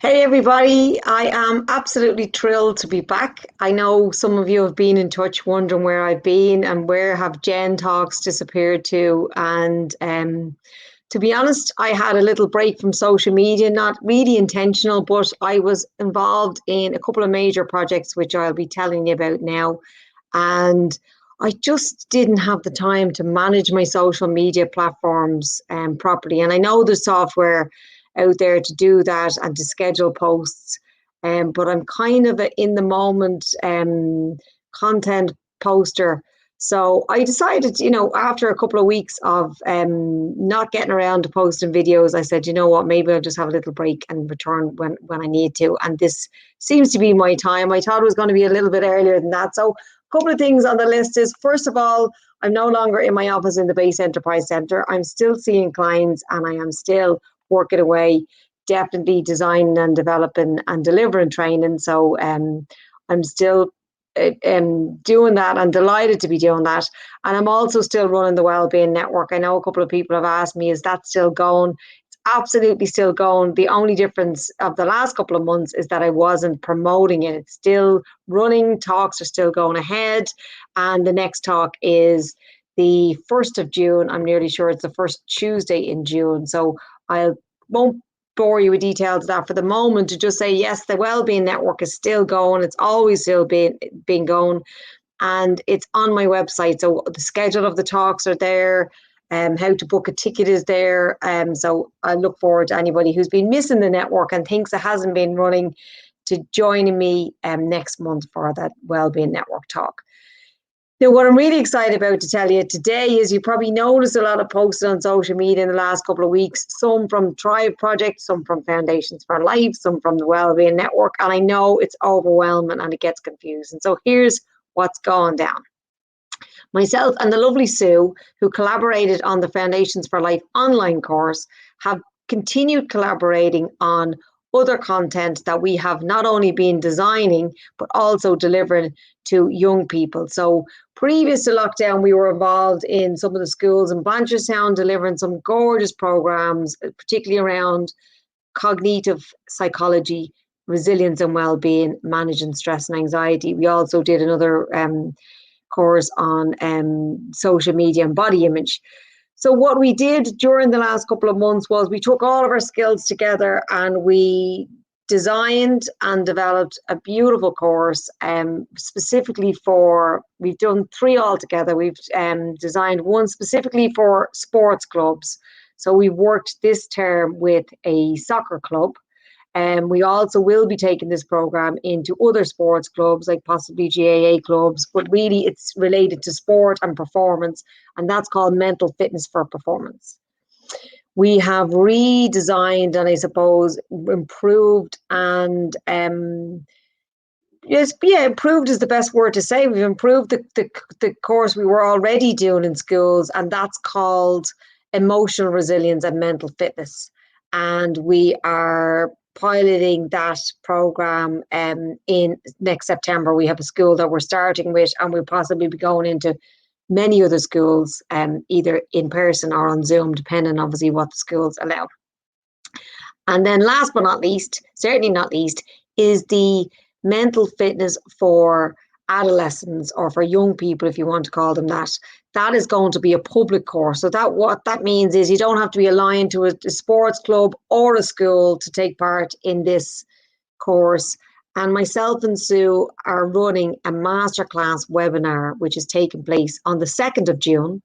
Hey everybody, I am absolutely thrilled to be back. I know some of you have been in touch wondering where I've been and where have Jen talks disappeared to. And to be honest, I had a little break from social media, not really intentional, but I was involved in a couple of major projects, which I'll be telling you about now. And I just didn't have the time to manage my social media platforms properly. And I know there's software out there to do that and to schedule posts. But I'm kind of a in the moment content poster. So I decided, after a couple of weeks of not getting around to posting videos, I said, you know what, maybe I'll just have a little break and return when I need to. And this seems to be my time. I thought it was going to be a little bit earlier than that. So a couple of things on the list is, first of all, I'm no longer in my office in the Base Enterprise Centre. I'm still seeing clients and I am still working away, definitely designing and developing and delivering training. So I'm still doing that. I'm delighted to be doing that. And I'm also still running the Wellbeing Network. I know a couple of people have asked me, is that still going? It's absolutely still going. The only difference of the last couple of months is that I wasn't promoting it. It's still running. Talks are still going ahead. And the next talk is the 1st of June. I'm nearly sure it's the first Tuesday in June. So I won't bore you with details of that for the moment, to just say, yes, the Wellbeing Network is still going. It's always still been going. And it's on my website. So the schedule of the talks are there. How to book a ticket is there. So I look forward to anybody who's been missing the network and thinks it hasn't been running to joining me next month for that Wellbeing Network talk. Now, what I'm really excited about to tell you today is, you probably noticed a lot of posts on social media in the last couple of weeks, some from Thrive Project, some from Foundations for Life, some from the Wellbeing Network. And I know it's overwhelming and it gets confusing. So here's what's going down. Myself and the lovely Sue, who collaborated on the Foundations for Life online course, have continued collaborating on other content that we have not only been designing, but also delivering to young people. So previous to lockdown, we were involved in some of the schools in Blanchardstown, delivering some gorgeous programs, particularly around cognitive psychology, resilience and well-being, managing stress and anxiety. We also did another course on social media and body image. So what we did during the last couple of months was we took all of our skills together and we designed and developed a beautiful course specifically for, we've done three altogether. We've designed one specifically for sports clubs. So we've worked this term with a soccer club. And we also will be taking this program into other sports clubs, like possibly GAA clubs, but really it's related to sport and performance, and that's called Mental Fitness for Performance. We have redesigned and I suppose improved and yes, yeah, improved is the best word to say. We've improved the course we were already doing in schools, and that's called Emotional Resilience and Mental Fitness. And we are piloting that program in next September. We have a school that we're starting with, and we'll possibly be going into many other schools, either in person or on Zoom, depending obviously what the schools allow. And then last but not least, certainly not least, is the mental fitness for adolescents, or for young people, if you want to call them that. That is going to be a public course. So that what that means is you don't have to be aligned to a sports club or a school to take part in this course. And myself and Sue are running a masterclass webinar, which is taking place on the 2nd of June.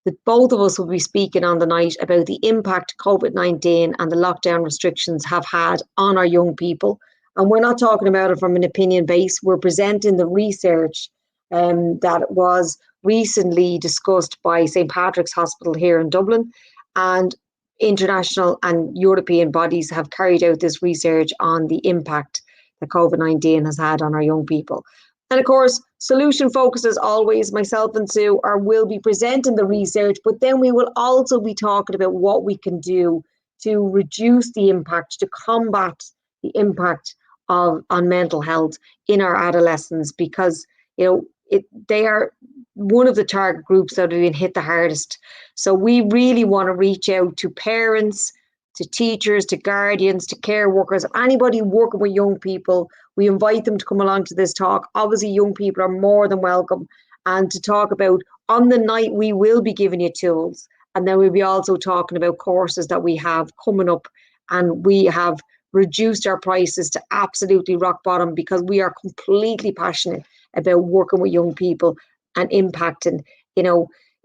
That both of us will be speaking on the night about the impact COVID-19 and the lockdown restrictions have had on our young people. And we're not talking about it from an opinion base. We're presenting the research that was recently discussed by St. Patrick's Hospital here in Dublin. And international and European bodies have carried out this research on the impact that COVID-19 has had on our young people. And of course, solution focused as always. Myself and Sue will be presenting the research, but then we will also be talking about what we can do to reduce the impact, to combat the impact on mental health in our adolescents, because they are one of the target groups that have been hit the hardest. So we really want to reach out to parents, to teachers, to guardians, to care workers, anybody working with young people. We invite them to come along to this talk. Obviously, young people are more than welcome. And to talk about, on the night, we will be giving you tools. And then we'll be also talking about courses that we have coming up. And we have reduced our prices to absolutely rock bottom because we are completely passionate about working with young people and impacting,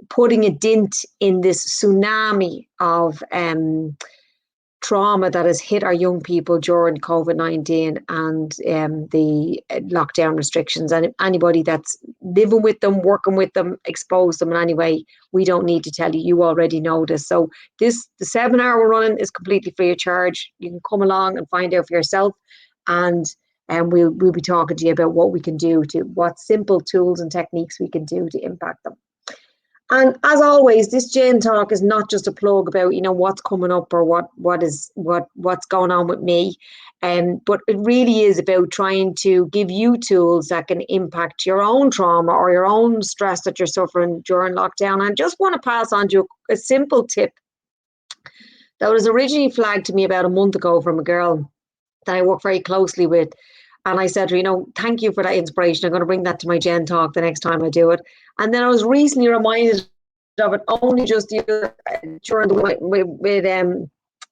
putting a dent in this tsunami of trauma that has hit our young people during COVID-19 and the lockdown restrictions. And anybody that's living with them, working with them, exposed them in any way, we don't need to tell you. You already know this. So the seminar we're running is completely free of charge. You can come along and find out for yourself, and we'll be talking to you about what we can do, what simple tools and techniques we can do to impact them. And as always, this Jen Talk is not just a plug about, what's coming up or what's going on with me. But it really is about trying to give you tools that can impact your own trauma or your own stress that you're suffering during lockdown. And I just want to pass on to you a simple tip that was originally flagged to me about a month ago from a girl that I work very closely with. And I said to her, thank you for that inspiration. I'm going to bring that to my Gen Talk the next time I do it. And then I was recently reminded of it only just during the week with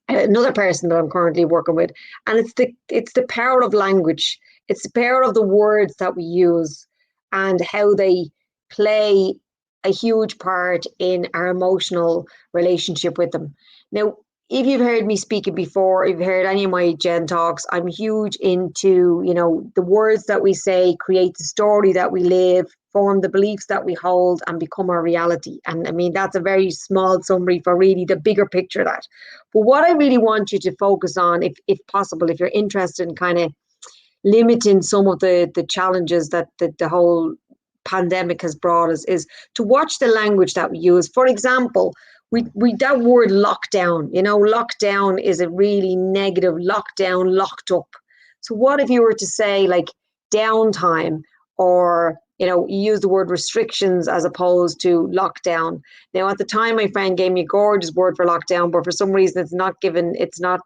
another person that I'm currently working with. And it's the power of language. It's the power of the words that we use and how they play a huge part in our emotional relationship with them. Now, if you've heard me speaking before, if you've heard any of my Gen Talks, I'm huge into, the words that we say create the story that we live, form the beliefs that we hold, and become our reality. And I mean, that's a very small summary for really the bigger picture of that. But what I really want you to focus on, if possible, if you're interested in kind of limiting some of the challenges that the whole pandemic has brought us, is to watch the language that we use. For example, we that word lockdown, lockdown is a really negative, lockdown, locked up. So what if you were to say like downtime, or you use the word restrictions as opposed to lockdown. Now, at the time, my friend gave me a gorgeous word for lockdown, but for some reason it's not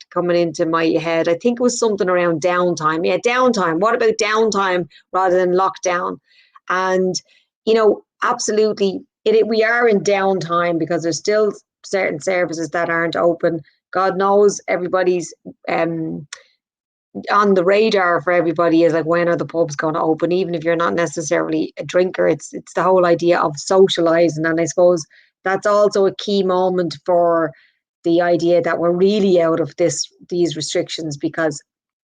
coming into my head. I think it was something around downtime. Yeah, downtime. What about downtime rather than lockdown? And absolutely, we are in downtime because there's still certain services that aren't open. God knows everybody's on the radar for everybody is like, when are the pubs going to open? Even if you're not necessarily a drinker, it's the whole idea of socializing. And I suppose that's also a key moment for the idea that we're really out of these restrictions, because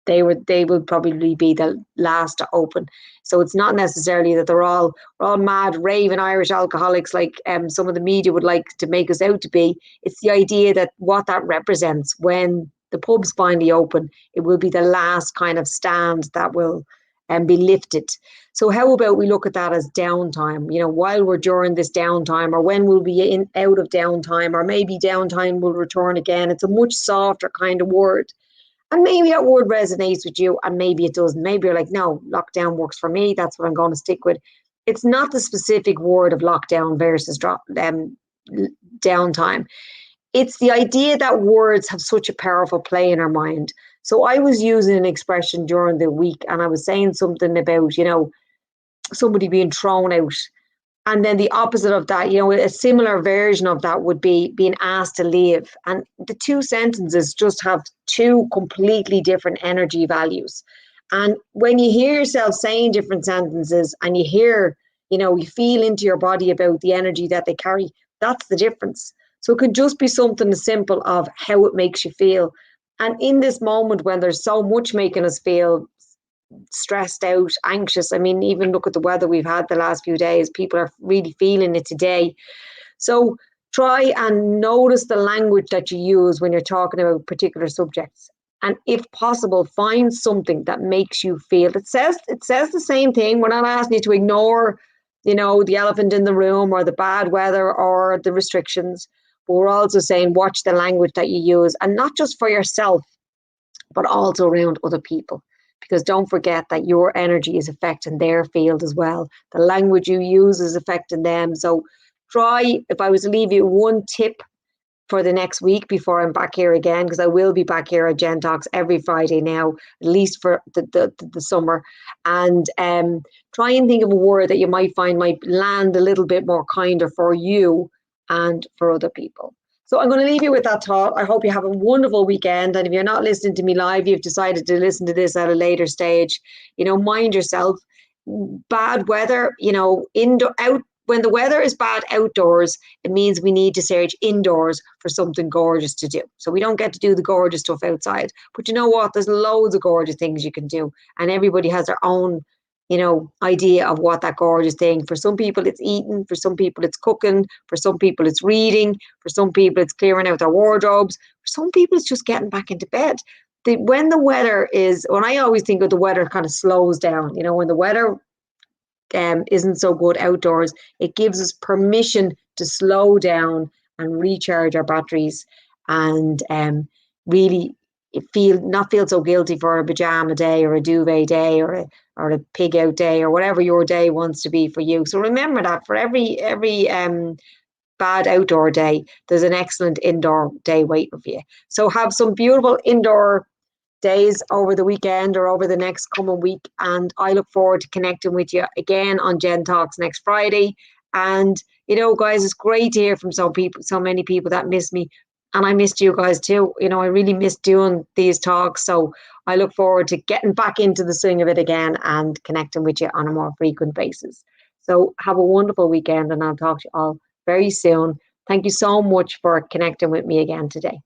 they will probably be the last to open. So it's not necessarily that we're all mad, raving Irish alcoholics like some of the media would like to make us out to be. It's the idea that what that represents when the pubs finally open, it will be the last kind of stand that will be lifted. So how about we look at that as downtime? While we're during this downtime, or when we'll be out of downtime, or maybe downtime will return again. It's a much softer kind of word. And maybe that word resonates with you, and maybe it doesn't. Maybe you're like, no, lockdown works for me. That's what I'm going to stick with. It's not the specific word of lockdown versus downtime. It's the idea that words have such a powerful play in our mind. So I was using an expression during the week, and I was saying something about, somebody being thrown out. And then the opposite of that, a similar version of that would be being asked to leave. And the two sentences just have two completely different energy values. And when you hear yourself saying different sentences and you hear, you feel into your body about the energy that they carry, that's the difference. So it could just be something as simple of how it makes you feel. And in this moment when there's so much making us feel stressed out, anxious. I mean, even look at the weather we've had the last few days. People are really feeling it today. So try and notice the language that you use when you're talking about particular subjects. And if possible, find something that makes you feel. It says the same thing. We're not asking you to ignore, the elephant in the room or the bad weather or the restrictions. But we're also saying watch the language that you use, and not just for yourself, but also around other people. Because don't forget that your energy is affecting their field as well. The language you use is affecting them. So try, if I was to leave you one tip for the next week before I'm back here again, because I will be back here at Gen Talks every Friday now, at least for the summer. And try and think of a word that you might find might land a little bit more kinder for you and for other people. So I'm going to leave you with that thought. I hope you have a wonderful weekend. And if you're not listening to me live, you've decided to listen to this at a later stage, mind yourself. Bad weather, indoor out when the weather is bad outdoors, it means we need to search indoors for something gorgeous to do. So we don't get to do the gorgeous stuff outside. But you know what? There's loads of gorgeous things you can do. And everybody has their own, idea of what that gorgeous thing. For some people, it's eating. For some people, it's cooking. For some people, it's reading. For some people, it's clearing out their wardrobes. For some people, it's just getting back into bed. When I always think of the weather kind of slows down, when the weather isn't so good outdoors, it gives us permission to slow down and recharge our batteries and really not feel so guilty for a pajama day or a duvet day or a pig out day or whatever your day wants to be for you. So remember that for every bad outdoor day, there's an excellent indoor day waiting for you. So have some beautiful indoor days over the weekend or over the next coming week. And I look forward to connecting with you again on Gen Talks next Friday. And, guys, it's great to hear from so many people that miss me. And I missed you guys too. I really missed doing these talks. So I look forward to getting back into the swing of it again and connecting with you on a more frequent basis. So have a wonderful weekend and I'll talk to you all very soon. Thank you so much for connecting with me again today.